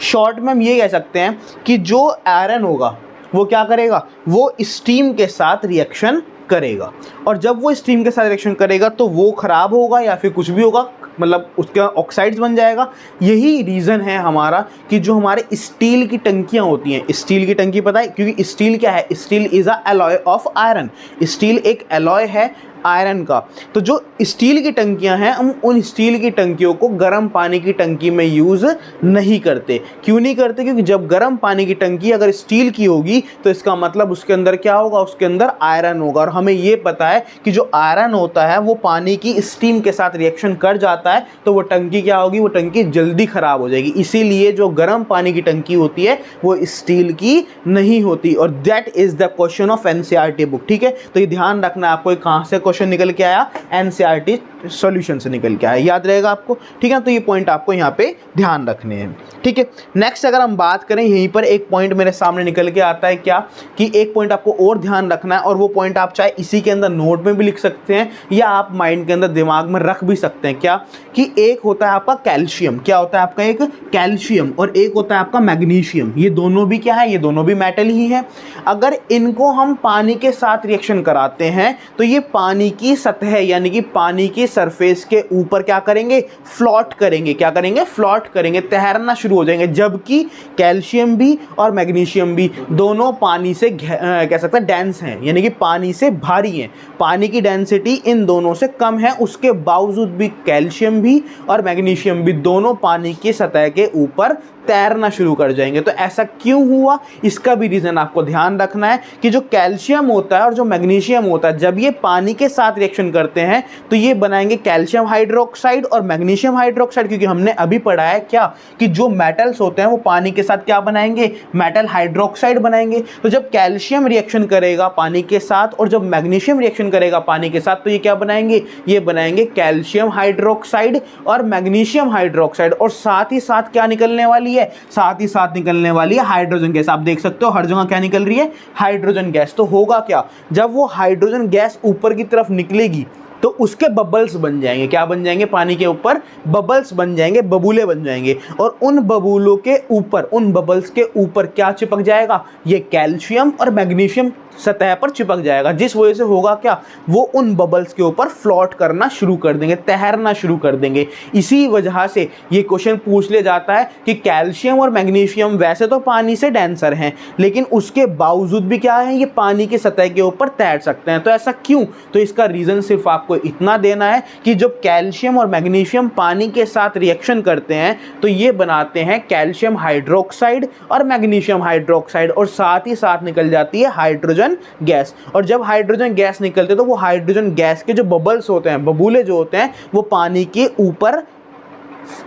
शॉर्ट में हम ये कह सकते हैं कि जो आयरन होगा वो क्या करेगा, वो स्टीम के साथ रिएक्शन करेगा। और जब वो स्टीम के साथ रिएक्शन करेगा तो वो ख़राब होगा या फिर कुछ भी होगा, मतलब उसके ऑक्साइड्स बन जाएगा। यही रीज़न है हमारा कि जो हमारे स्टील की टंकियाँ होती हैं, स्टील की टंकी पता है, क्योंकि स्टील क्या है, steel is a alloy of iron. Steel एक एलॉय है आयरन का। तो जो स्टील की टंकियां हैं हम उन स्टील की टंकियों को गर्म पानी की टंकी में यूज़ नहीं करते। क्यों नहीं करते, क्योंकि जब गर्म पानी की टंकी अगर स्टील की होगी तो इसका मतलब उसके अंदर क्या होगा, उसके अंदर आयरन होगा। और हमें ये पता है कि जो आयरन होता है वो पानी की स्टीम के साथ रिएक्शन कर जाता है तो वो टंकी क्या होगी, वो टंकी जल्दी ख़राब हो जाएगी। इसीलिए जो गर्म पानी की टंकी होती है वो स्टील की नहीं होती। और that is the question of NCERT book, ठीक है। तो ये ध्यान रखना है आपको, कहाँ से क्वेश्चन निकल के आया, एनसीईआरटी सॉल्यूशन से निकल के आया, याद रहेगा आपको, ठीक है। तो ये पॉइंट आपको यहाँ पे ध्यान रखने हैं, ठीक है। नेक्स्ट अगर हम बात करें, यहीं पर एक पॉइंट मेरे सामने निकल के आता है, क्या कि एक पॉइंट आपको और ध्यान रखना है और वो पॉइंट आप चाहे इसी के अंदर नोट में भी लिख सकते हैं या आप माइंड के अंदर दिमाग में रख भी सकते हैं। क्या कि एक होता है आपका कैल्शियम, क्या होता है आपका एक कैल्शियम, और एक होता है आपका मैग्नीशियम। ये दोनों भी क्या है, ये दोनों भी मेटल ही है। अगर इनको हम पानी के साथ रिएक्शन कराते हैं तो ये पानी की सतह यानी कि पानी की सरफेस के ऊपर क्या करेंगे, फ्लोट करेंगे। क्या करेंगे, फ्लोट करेंगे, तैरना शुरू हो जाएंगे। जबकि कैल्शियम भी और मैग्नीशियम भी दोनों पानी से कह सकते हैं डेंस हैं, यानी कि पानी से भारी हैं। पानी की डेंसिटी इन दोनों से कम है, उसके बावजूद भी कैल्शियम भी और मैग्नीशियम भी दोनों पानी की सतह के ऊपर तैरना शुरू कर जाएंगे। तो ऐसा क्यों हुआ, इसका भी रीजन आपको ध्यान रखना है कि जो कैल्शियम होता है और जो मैग्नीशियम होता है, जब ये पानी के साथ रिएक्शन करते हैं तो ये बनाएंगे कैल्शियम हाइड्रोक्साइड और मैग्नीशियम हाइड्रोक्साइड। क्योंकि हमने अभी पढ़ा है क्या कि जो मेटल्स होते हैं वो पानी के साथ क्या बनाएंगे, मेटल हाइड्रोक्साइड बनाएंगे। तो जब कैल्शियम रिएक्शन करेगा पानी के साथ और जब मैग्नीशियम रिएक्शन करेगा पानी के साथ, तो ये क्या बनाएंगे, ये बनाएंगे कैल्शियम हाइड्रोक्साइड और मैग्नीशियम हाइड्रोक्साइड। और साथ ही साथ क्या निकलने वाली है, साथ ही साथ निकलने वाली है हाइड्रोजन गैस। आप देख सकते हो हर जगह क्या निकल रही है, हाइड्रोजन गैस। तो होगा क्या, जब वो हाइड्रोजन गैस ऊपर की तरफ निकलेगी तो उसके बबल्स बन जाएंगे। क्या बन जाएंगे, पानी के ऊपर बबल्स बन जाएंगे, बबूले बन जाएंगे। और उन बबूलों के ऊपर, उन बबल्स के ऊपर क्या चिपक जाएगा, ये कैल्शियम और मैग्नीशियम सतह पर चिपक जाएगा। जिस वजह से होगा क्या, वो उन बबल्स के ऊपर फ्लोट करना शुरू कर देंगे, तैरना शुरू कर देंगे। इसी वजह से ये क्वेश्चन पूछ लिया जाता है कि कैल्शियम और मैग्नीशियम वैसे तो पानी से डेंसर हैं, लेकिन उसके बावजूद भी क्या है, ये पानी की सतह के ऊपर तैर सकते हैं। तो ऐसा क्यों, तो इसका रीजन सिर्फ आपको इतना देना है कि जब कैल्शियम और मैग्नीशियम पानी के साथ रिएक्शन करते हैं तो ये बनाते हैं कैल्शियम हाइड्रोक्साइड और मैग्नीशियम हाइड्रोक्साइड, और साथ ही साथ निकल जाती है हाइड्रोजन गैस। और जब हाइड्रोजन गैस निकलते तो वो हाइड्रोजन गैस के जो बबल्स होते हैं, बबूले जो होते हैं, वो पानी के ऊपर,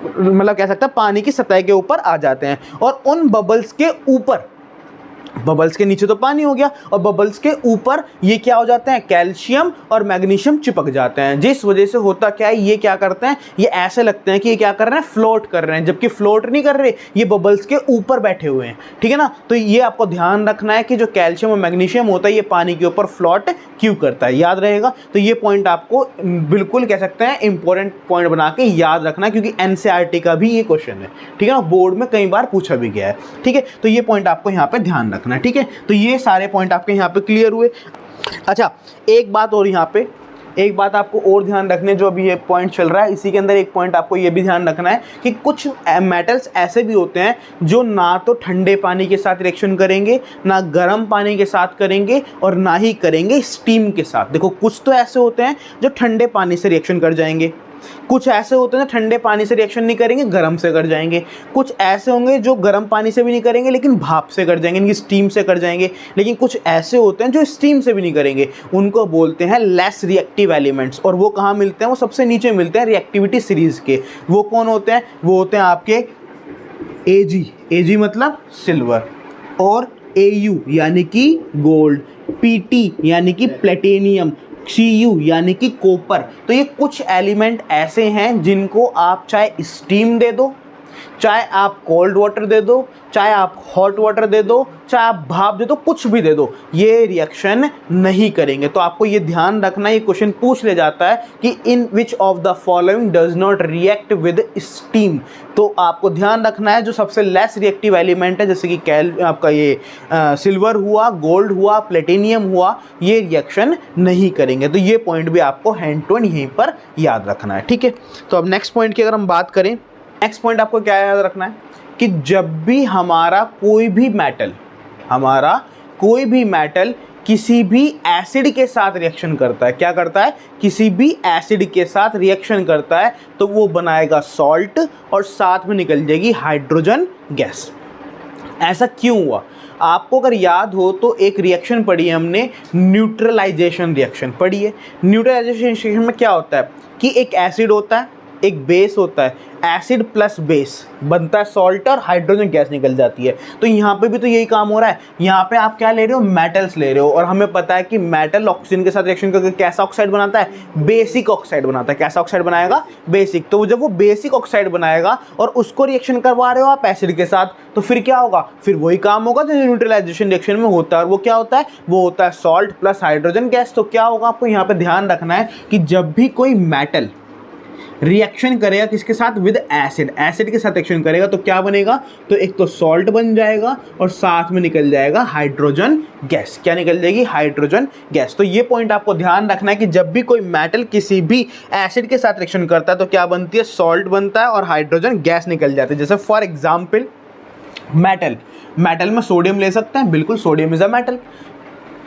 मतलब कह सकते हैं पानी की सतह के ऊपर आ जाते हैं। और उन बबल्स के ऊपर, बबल्स के नीचे तो पानी हो गया और बबल्स के ऊपर ये क्या हो जाते हैं, कैल्शियम और मैग्नीशियम चिपक जाते हैं। जिस वजह से होता क्या है, ये क्या करते हैं, ये ऐसे लगते हैं कि ये क्या कर रहे हैं, फ्लोट कर रहे हैं, जबकि फ्लोट नहीं कर रहे, ये बबल्स के ऊपर बैठे हुए हैं। ठीक है ना। तो ये आपको ध्यान रखना है कि जो कैल्शियम और मैग्नीशियम होता है ये पानी के ऊपर फ्लोट क्यों करता है, याद रहेगा। तो ये पॉइंट आपको बिल्कुल कह सकते हैं इंपॉर्टेंट पॉइंट बना के याद रखना है, क्योंकि एनसीईआरटी का भी ये क्वेश्चन है। ठीक है ना, बोर्ड में कई बार पूछा भी गया है। ठीक है, तो ये पॉइंट आपको यहाँ पे ध्यान रखना। ठीक है, तो ये सारे पॉइंट आपके यहाँ पे क्लियर हुए। अच्छा, एक बात और यहाँ पे, एक बात आपको और ध्यान रखने, जो अभी ये पॉइंट चल रहा है इसी के अंदर एक पॉइंट आपको ये भी ध्यान रखना है कि कुछ मेटल्स ऐसे भी होते हैं जो ना तो ठंडे पानी के साथ रिएक्शन करेंगे, ना गर्म पानी के साथ करेंगे, और ना ही करेंगे स्टीम के साथ। देखो, कुछ तो ऐसे होते हैं जो ठंडे पानी से रिएक्शन कर जाएंगे, कुछ ऐसे होते हैं जो ठंडे पानी से रिएक्शन नहीं करेंगे, गर्म से कर जाएंगे। कुछ ऐसे होंगे जो गर्म पानी से भी नहीं करेंगे लेकिन भाप से कर जाएंगे, इनकी स्टीम से कर जाएंगे। लेकिन कुछ ऐसे होते हैं जो स्टीम से भी नहीं करेंगे, उनको बोलते हैं लेस रिएक्टिव एलिमेंट्स। और वो कहाँ मिलते हैं, वो सबसे नीचे मिलते हैं रिएक्टिविटी सीरीज के। वो कौन होते हैं, वो होते हैं आपके Ag, Ag मतलब सिल्वर, और Au यानी कि गोल्ड, Pt यानी कि प्लेटिनियम, Cu यानी कि कॉपर। तो ये कुछ एलिमेंट ऐसे हैं जिनको आप चाहे स्टीम दे दो, चाहे आप कोल्ड वाटर दे दो, चाहे आप हॉट वाटर दे दो, चाहे आप भाप दे दो, कुछ भी दे दो, ये रिएक्शन नहीं करेंगे। तो आपको ये ध्यान रखना, ये क्वेश्चन पूछ ले जाता है कि in which of the following does not react with steam. तो आपको ध्यान रखना है जो सबसे लेस रिएक्टिव एलिमेंट है, जैसे कि आपका ये सिल्वर हुआ, गोल्ड हुआ, प्लेटिनियम हुआ, ये रिएक्शन नहीं करेंगे। तो ये पॉइंट भी आपको हैंड टू हैंड यहीं पर याद रखना है। ठीक है, तो अब नेक्स्ट पॉइंट की अगर हम बात करें, नेक्स्ट पॉइंट आपको क्या याद रखना है कि जब भी हमारा कोई भी मेटल किसी भी एसिड के साथ रिएक्शन करता है, क्या करता है, किसी भी एसिड के साथ रिएक्शन करता है, तो वो बनाएगा सॉल्ट और साथ में निकल जाएगी हाइड्रोजन गैस। ऐसा क्यों हुआ, आपको अगर याद हो तो एक रिएक्शन पढ़ी है हमने, न्यूट्रलाइजेशन रिएक्शन पढ़ी है। न्यूट्रलाइजेशन रिएक्शन में क्या होता है कि एक एसिड होता है, एक बेस होता है, एसिड प्लस बेस बनता है सॉल्ट और हाइड्रोजन गैस निकल जाती है। तो यहाँ पे भी तो यही काम हो रहा है। यहाँ पे आप क्या ले रहे हो, मेटल्स ले रहे हो, और हमें पता है कि मेटल ऑक्सीजन के साथ रिएक्शन करके कैसा ऑक्साइड बनाता है, बेसिक ऑक्साइड बनाता है। कैसा ऑक्साइड बनाएगा, बेसिक। तो जब वो बेसिक ऑक्साइड बनाएगा और उसको रिएक्शन करवा रहे हो आप एसिड के साथ, तो फिर क्या होगा, फिर वही काम होगा जो न्यूट्रलाइजेशन रिएक्शन में होता है। और वो क्या होता है, वो होता है सॉल्ट प्लस हाइड्रोजन गैस। तो क्या होगा, आपको यहाँ पे ध्यान रखना है कि जब भी कोई मेटल रिएक्शन करेगा किसके साथ, विद एसिड, एसिड के साथ रिएक्शन करेगा तो क्या बनेगा, तो एक तो सॉल्ट बन जाएगा और साथ में निकल जाएगा हाइड्रोजन गैस। क्या निकल जाएगी, हाइड्रोजन गैस। तो ये पॉइंट आपको ध्यान रखना है कि जब भी कोई मेटल किसी भी एसिड के साथ रिएक्शन करता है तो क्या बनती है, सॉल्ट बनता है और हाइड्रोजन गैस निकल जाती है। जैसे फॉर एग्जाम्पल मेटल में सोडियम ले सकते हैं, बिल्कुल sodium is a metal.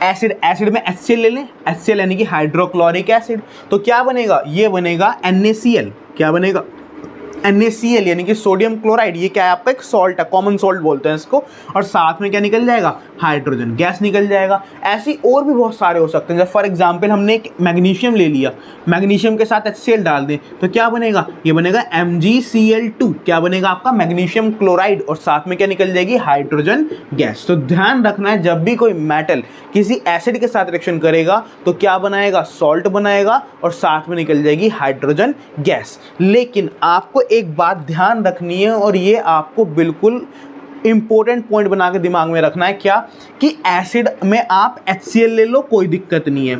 Acid में HCl ले लें, HCl यानी कि हाइड्रोक्लोरिक एसिड, तो क्या बनेगा, ये बनेगा NaCl। क्या बनेगा, NaCl यानी कि सोडियम क्लोराइड। ये क्या है आपका, एक सॉल्ट है, कॉमन सॉल्ट बोलते हैं इसको। और साथ में क्या निकल जाएगा, हाइड्रोजन गैस निकल जाएगा। ऐसी और भी बहुत सारे हो सकते हैं। जब फॉर एग्जांपल हमने एक मैग्नीशियम ले लिया, मैग्नीशियम के साथ HCl डाल दें तो क्या बनेगा, ये बनेगा MgCl2। क्या बनेगा आपका, मैग्नीशियम क्लोराइड, और साथ में क्या निकल जाएगी, हाइड्रोजन गैस। तो ध्यान रखना है जब भी कोई मेटल किसी एसिड के साथ रिएक्शन करेगा तो क्या बनाएगा, सॉल्ट बनाएगा और साथ में निकल जाएगी हाइड्रोजन गैस। लेकिन आपको एक बात ध्यान रखनी है और ये आपको बिल्कुल इंपॉर्टेंट पॉइंट बना के दिमाग में रखना है, क्या कि एसिड में आप HCl ले लो कोई दिक्कत नहीं है,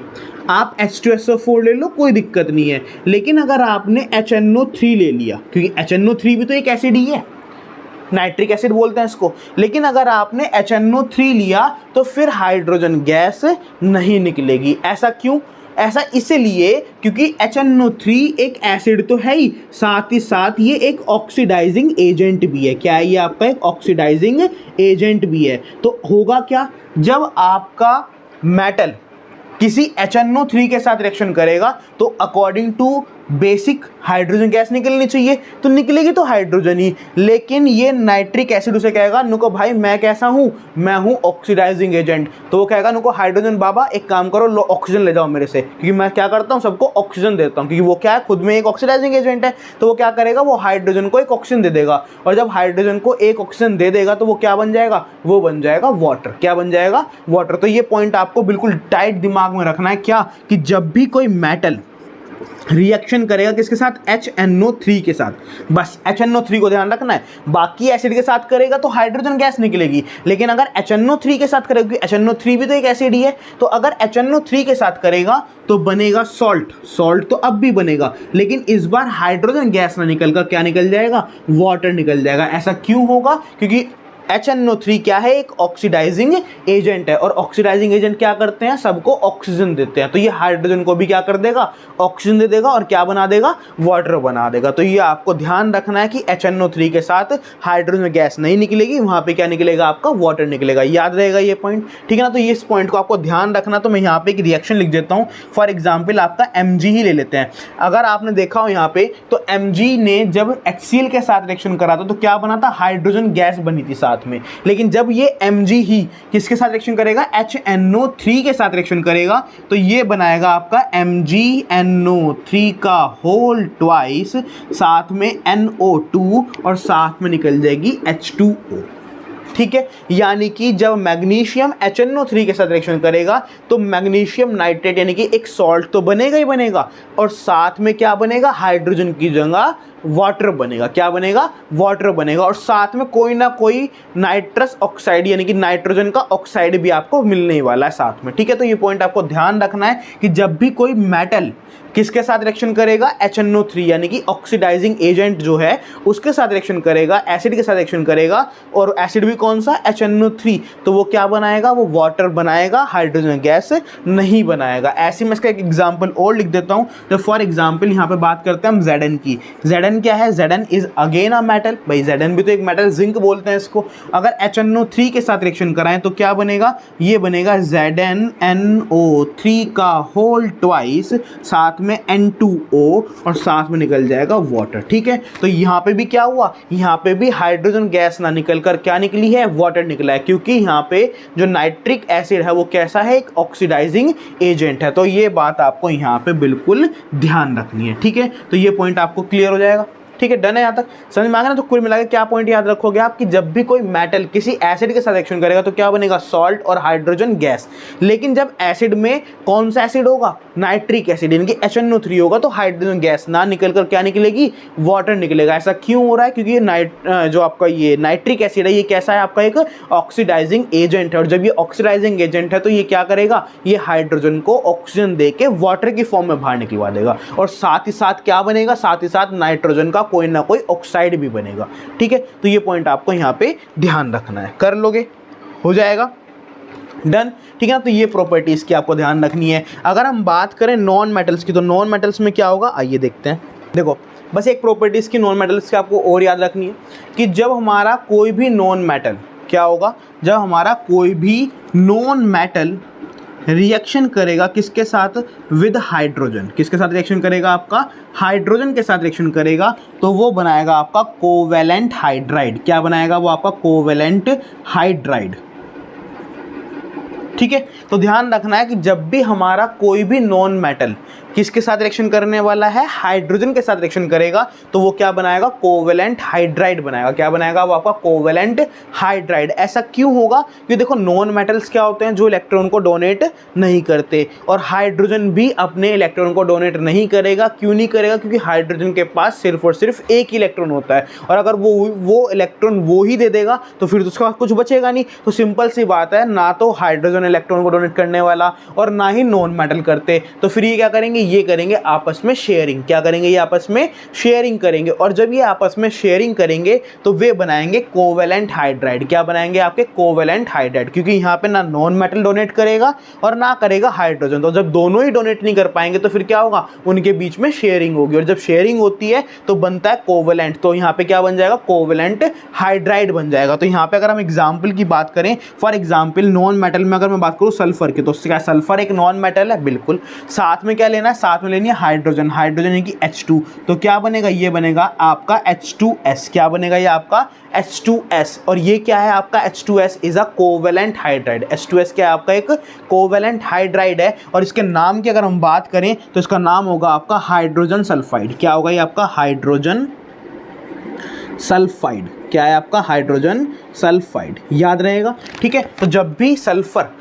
आप H2SO4 ले लो कोई दिक्कत नहीं है, लेकिन अगर आपने HNO3 ले लिया, क्योंकि HNO3 भी तो एक एसिड ही है, नाइट्रिक एसिड बोलते हैं इसको, लेकिन अगर आपने HNO3 लिया तो फिर हाइड्रोजन गैस नहीं निकलेगी। ऐसा क्यों, ऐसा इसलिए क्योंकि HNO3 एक एसिड तो है ही, साथ ही साथ ये एक ऑक्सीडाइजिंग एजेंट भी है। क्या है ये आपका, एक ऑक्सीडाइजिंग एजेंट भी है। तो होगा क्या, जब आपका मेटल किसी HNO3 के साथ रिएक्शन करेगा तो according to basic hydrogen gas निकलनी चाहिए, तो निकलेगी तो हाइड्रोजन ही। लेकिन ये नाइट्रिक एसिड उसे कहेगा, नुको भाई मैं कैसा हूँ, मैं हूँ ऑक्सीडाइजिंग एजेंट। तो वो कहेगा नुको हाइड्रोजन बाबा एक काम करो, लो ऑक्सीजन ले जाओ मेरे से, क्योंकि मैं क्या करता हूँ, सबको ऑक्सीजन देता हूँ, क्योंकि वो क्या है, खुद में एक ऑक्सीडाइजिंग एजेंट है। तो वो क्या करेगा, वो हाइड्रोजन को एक ऑक्सीजन दे देगा, और जब हाइड्रोजन को एक ऑक्सीजन दे देगा तो वो क्या बन जाएगा, वो बन जाएगा वाटर। क्या बन जाएगा, वाटर। तो ये पॉइंट आपको बिल्कुल टाइट दिमाग में रखना है, क्या कि जब भी कोई मेटल रिएक्शन करेगा किसके साथ, HNO3 के साथ, बस HNO3 को ध्यान रखना है। बाकी एसिड के साथ करेगा तो हाइड्रोजन गैस निकलेगी, लेकिन अगर HNO3 के साथ करेगा, क्योंकि HNO3 भी तो एक एसिड ही है, तो अगर HNO3 के साथ करेगा तो बनेगा सॉल्ट। सॉल्ट तो अब भी बनेगा, लेकिन इस बार हाइड्रोजन गैस ना निकलकर क्या निकल जाएगा, वाटर निकल जाएगा। ऐसा क्यों होगा, क्योंकि HNO3 क्या है, एक ऑक्सीडाइजिंग एजेंट है, और ऑक्सीडाइजिंग एजेंट क्या करते हैं, सबको ऑक्सीजन देते हैं। तो ये हाइड्रोजन को भी क्या कर देगा, ऑक्सीजन दे देगा, और क्या बना देगा, वाटर बना देगा। तो ये आपको ध्यान रखना है कि HNO3 के साथ हाइड्रोजन गैस नहीं निकलेगी, वहाँ पे क्या निकलेगा, आपका वाटर निकलेगा। याद रहेगा ये पॉइंट, ठीक है ना। तो ये इस पॉइंट को आपको ध्यान रखना। तो मैं यहाँ पे एक रिएक्शन लिख देता हूँ। फॉर एग्जाम्पल आपका Mg ही ले लेते हैं। अगर आपने देखा हो यहाँ पे, तो Mg ने जब HCl के साथ रिएक्शन करा था तो क्या बना था, हाइड्रोजन गैस बनी थी साथ में। लेकिन जब ये Mg ही किसके साथ रिएक्शन करेगा, HNO3 के साथ रिएक्शन करेगा, तो ये बनाएगा आपका MgNO3 का होल ट्वाइस, साथ में NO2 और साथ में निकल जाएगी H2O। ठीक है, यानी कि जब मैग्नीशियम HNO3 के साथ रिएक्शन करेगा तो मैग्नीशियम नाइट्रेट यानी कि एक सॉल्ट तो बनेगा ही बनेगा, और साथ में क्या बनेगा, हाइड्रोजन की जगह वाटर बनेगा। क्या बनेगा, वाटर बनेगा, और साथ में कोई ना कोई नाइट्रस ऑक्साइड यानी कि नाइट्रोजन का ऑक्साइड भी आपको मिलने ही वाला है साथ में। ठीक है, तो ये पॉइंट आपको ध्यान रखना है कि जब भी कोई मेटल किसके साथ रिएक्शन करेगा, HNO3 यानी कि ऑक्सीडाइजिंग एजेंट जो है उसके साथ रिएक्शन करेगा, एसिड के साथ रिएक्शन करेगा, और एसिड भी कौन सा, HNO3, तो वो क्या बनाएगा, वो वाटर बनाएगा, हाइड्रोजन गैस नहीं बनाएगा। ऐसे मैं इसका एक एग्जांपल और लिख देता हूँ। तो फॉर एग्जांपल यहाँ पे बात करते हैं हम Zn की। Zn क्या है, Zn is again a metal. भाई Zn भी तो एक मेटल, जिंक बोलते हैं इसको। अगर HNO3 के साथ रिएक्शन कराएं तो क्या बनेगा, ये बनेगा ZnNO3 का होल ट्वाइस, साथ में N2O, और साथ में निकल जाएगा वाटर। ठीक है, तो यहाँ पे भी क्या हुआ, यहाँ पे भी हाइड्रोजन गैस ना निकलकर क्या निकली है, वाटर निकला है, क्योंकि यहाँ पे जो नाइट्रिक एसिड है वो कैसा है, एक ऑक्सीडाइजिंग एजेंट है। तो ये बात आपको यहाँ पे बिल्कुल ध्यान रखनी है। ठीक है, तो ये पॉइंट आपको क्लियर हो जाएगा। ठीक है, डन है यहाँ तक, समझ में आ गया ना। तो कुल मिलाकर क्या पॉइंट याद रखोगे आप कि जब भी कोई मेटल किसी एसिड के साथ रिएक्शन करेगा तो क्या बनेगा, सॉल्ट और हाइड्रोजन गैस। लेकिन जब एसिड में कौन सा एसिड होगा, नाइट्रिक एसिड यानी कि HNO3 होगा, तो हाइड्रोजन गैस ना निकलकर क्या निकलेगी, वाटर निकलेगा। ऐसा क्यों हो रहा है, क्योंकि ये जो आपका ये नाइट्रिक एसिड है ये कैसा है, आपका एक ऑक्सीडाइजिंग एजेंट है। और जब ये ऑक्सीडाइजिंग एजेंट है तो ये क्या करेगा, ये हाइड्रोजन को ऑक्सीजन देके वाटर की फॉर्म में बाहर निकलवा देगा। और साथ ही साथ क्या बनेगा, साथ ही साथ नाइट्रोजन का कोई ना कोई ऑक्साइड भी बनेगा। ठीक है, तो ये पॉइंट आपको यहाँ पे ध्यान रखना है, कर लोगे, हो जाएगा, डन। ठीक है, तो ये प्रॉपर्टीज की आपको ध्यान रखनी है। अगर हम बात करें नॉन मेटल्स की, तो नॉन मेटल्स में क्या होगा, आइए देखते हैं। देखो बस एक प्रॉपर्टीज की नॉन मेटल्स की आपको और याद रखनी है कि जब हमारा कोई भी नॉन मेटल क्या होगा, जब हमारा कोई भी नॉन मेटल रिएक्शन करेगा किसके साथ, विद हाइड्रोजन, किसके साथ रिएक्शन करेगा, आपका हाइड्रोजन के साथ रिएक्शन करेगा, तो वो बनाएगा आपका कोवेलेंट हाइड्राइड। क्या बनाएगा वो, आपका कोवेलेंट हाइड्राइड। ठीक है, तो ध्यान रखना है कि जब भी हमारा कोई भी नॉन मेटल किसके साथ रिएक्शन करने वाला है, हाइड्रोजन के साथ रिएक्शन करेगा, तो वो क्या बनाएगा, कोवेलेंट हाइड्राइड बनाएगा। क्या बनाएगा वो, आपका कोवेलेंट हाइड्राइड। ऐसा क्यों होगा, क्योंकि देखो नॉन मेटल्स क्या होते हैं, जो इलेक्ट्रॉन को डोनेट नहीं करते, और हाइड्रोजन भी अपने इलेक्ट्रॉन को डोनेट नहीं करेगा। क्यों नहीं करेगा, क्योंकि हाइड्रोजन के पास सिर्फ और सिर्फ एक ही इलेक्ट्रॉन होता है, और अगर वो इलेक्ट्रॉन वो ही दे देगा तो फिर तो उसके पास कुछ बचेगा नहीं। तो सिंपल सी बात है, ना तो हाइड्रोजन इलेक्ट्रॉन को डोनेट करने वाला और ना ही नॉन मेटल करते, तो फिर ये क्या करेंगे, ये करेंगे आपस में शेयरिंग। क्या करेंगे, ये आपस में शेयरिंग करेंगे, और जब ये आपस में शेयरिंग करेंगे तो वे बनाएंगे कोवेलेंट हाइड्राइड। क्या बनाएंगे, आपके कोवेलेंट हाइड्राइड, क्योंकि यहाँ पे ना नॉन मेटल डोनेट करेगा और ना करेगा हाइड्रोजन। तो जब दोनों ही डोनेट नहीं कर पाएंगे तो फिर क्या होगा, उनके बीच में शेयरिंग होगी, और जब शेयरिंग होती है तो बनता है कोवेलेंट। तो यहाँ पे क्या बन जाएगा, कोवेलेंट हाइड्राइड बन जाएगा। तो यहाँ पे अगर हम एग्जाम्पल की बात करें, फॉर एग्जाम्पल नॉन मेटल में अगर मैं बात करूँ सल्फर की, तो क्या सल्फर एक नॉन मेटल है, बिल्कुल। साथ में क्या लेना है, साथ में लेनी है हाइड्रोजन, हाइड्रोजन यानी कि H2, तो क्या बनेगा, ये बनेगा आपका H2S। क्या बनेगा, ये आपका H2S, और ये क्या है आपका H2S is a covalent hydride. H2S क्या है, आपका एक कोवेलेंट हाइड्राइड है, और इसके नाम की अगर हम बात करें तो इसका नाम होगा आपका हाइड्रोजन सल्फाइड। क्या होगा, ये आपका हाइड्रोजन सल्फाइड। क्या है आपका, हाइड्रोजन सल्फाइड, याद रहेगा। ठीक है, तो जब भी सल्फर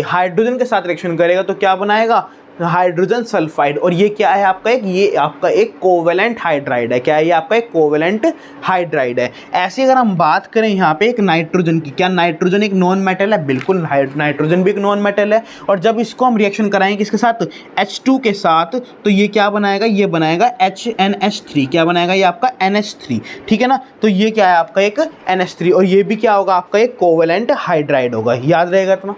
हाइड्रोजन के साथ रिएक्शन करेगा तो क्या बनाएगा, हाइड्रोजन सल्फाइड। और ये क्या है आपका एक, ये आपका एक कोवेलेंट हाइड्राइड है। क्या है, ये आपका एक कोवेलेंट हाइड्राइड है। ऐसे अगर हम बात करें यहाँ पे एक नाइट्रोजन की, क्या नाइट्रोजन एक नॉन मेटल है, बिल्कुल नाइट्रोजन भी एक नॉन मेटल है। और जब इसको हम रिएक्शन कराएंगे किसके साथ, H2 के साथ, तो ये क्या बनाएगा, ये बनाएगा HNH3। क्या बनाएगा, ये आपका NH3। ठीक है ना, तो ये क्या है आपका एक NH3, और ये भी क्या होगा, आपका एक कोवेलेंट हाइड्राइड होगा, याद रहेगा इतना।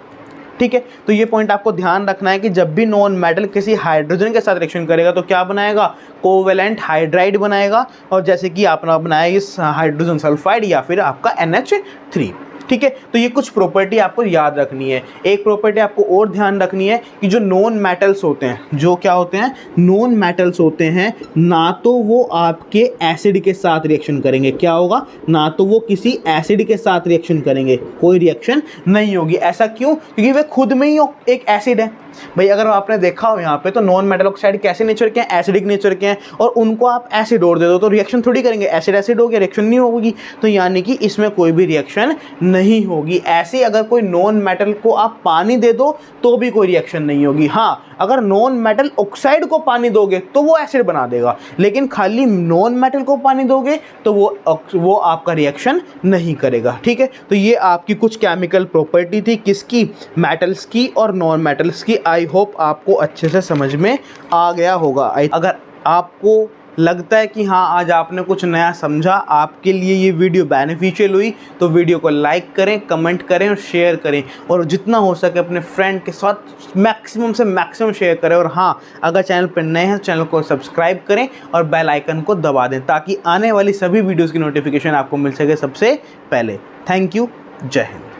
ठीक है, तो ये पॉइंट आपको ध्यान रखना है कि जब भी नॉन मेटल किसी हाइड्रोजन के साथ रिएक्शन करेगा तो क्या बनाएगा, कोवेलेंट हाइड्राइड बनाएगा। और जैसे कि आपने बनाया इस हाइड्रोजन सल्फाइड या फिर आपका NH3। ठीक है, तो ये कुछ प्रॉपर्टी आपको याद रखनी है। एक प्रॉपर्टी आपको और ध्यान रखनी है कि जो नॉन मेटल्स होते हैं, जो क्या होते हैं, नॉन मेटल्स होते हैं, ना तो वो आपके एसिड के साथ रिएक्शन करेंगे। क्या होगा, ना तो वो किसी एसिड के साथ रिएक्शन करेंगे, कोई रिएक्शन नहीं होगी। ऐसा क्यों, क्योंकि वे खुद में ही एक एसिड है। भाई अगर आपने देखा हो यहाँ पे तो नॉन मेटल ऑक्साइड कैसे नेचर के हैं, एसिडिक नेचर के हैं, और उनको आप एसिड और दे दो तो रिएक्शन थोड़ी करेंगे, एसिड एसिड हो गया, रिएक्शन नहीं होगी। तो यानी कि इसमें कोई भी रिएक्शन नहीं होगी। ऐसे अगर कोई नॉन मेटल को आप पानी दे दो तो भी कोई रिएक्शन नहीं होगी। हाँ, अगर नॉन मेटल ऑक्साइड को पानी दोगे तो वो एसिड बना देगा, लेकिन खाली नॉन मेटल को पानी दोगे तो वो आपका रिएक्शन नहीं करेगा। ठीक है, तो ये आपकी कुछ केमिकल प्रॉपर्टी थी, किसकी, मेटल्स की और नॉन मेटल्स की। आई होप आपको अच्छे से समझ में आ गया होगा। अगर आपको लगता है कि हाँ आज आपने कुछ नया समझा, आपके लिए ये वीडियो बेनिफिशियल हुई, तो वीडियो को लाइक करें, कमेंट करें और शेयर करें, और जितना हो सके अपने फ्रेंड के साथ मैक्सिमम से मैक्सिमम शेयर करें। और हाँ, अगर चैनल पर नए हैं चैनल को सब्सक्राइब करें और बेल आइकन को दबा दें ताकि आने वाली सभी वीडियोज़ की नोटिफिकेशन आपको मिल सके सबसे पहले। थैंक यू, जय हिंद।